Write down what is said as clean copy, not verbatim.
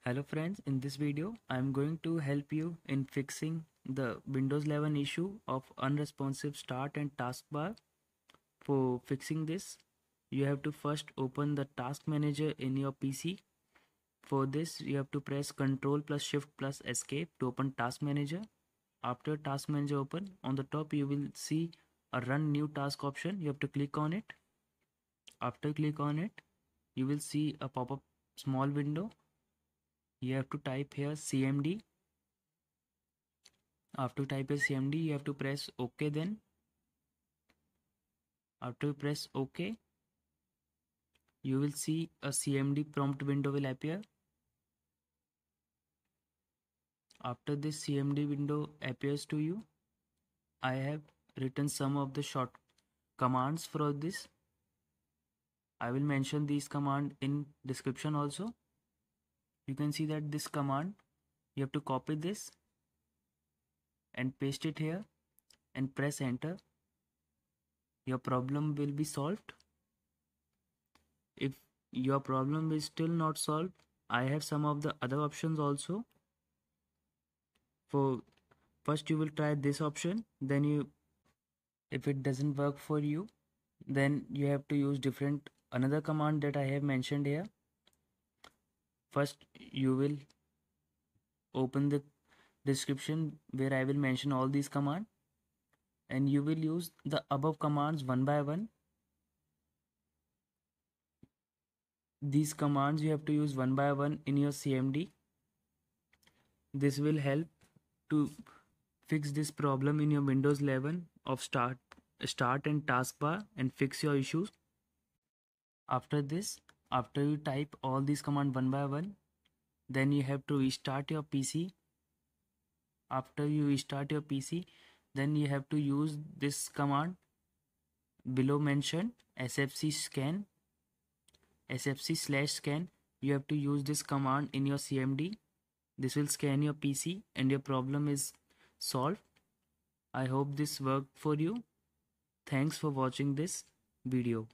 Hello friends, in this video I'm going to help you in fixing the Windows 11 issue of unresponsive start and taskbar. For fixing this, you have to first open the task manager in your PC. For this, you have to press Ctrl plus Shift plus Escape to open task manager. After task manager open, on the top you will see a run new task option. You have to click on it. After click on it, you will see a pop-up small window. You have to type here CMD. After type a CMD, you have to press OK then. After you press OK, you will see a CMD prompt window will appear. After this CMD window appears to you, I have written some of the short commands for this. I will mention these commands in description also. You can see that this command, you have to copy this and paste it here and press enter. Your problem will be solved. If your problem is still not solved, I have some of the other options also. For first you will try this option, then if it doesn't work for you, then you have to use another command that I have mentioned here. First you will open the description where I will mention all these commands, and you will use the above commands one by one. These commands you have to use one by one in your CMD. This will help to fix this problem in your Windows 11 of start and taskbar and fix your issues. After this, after you type all these commands one by one, then you have to restart your PC. After you restart your PC, then you have to use this command below mentioned, sfc/scan. You have to use this command in your CMD. This will scan your PC and your problem is solved. I hope this worked for you. Thanks for watching this video.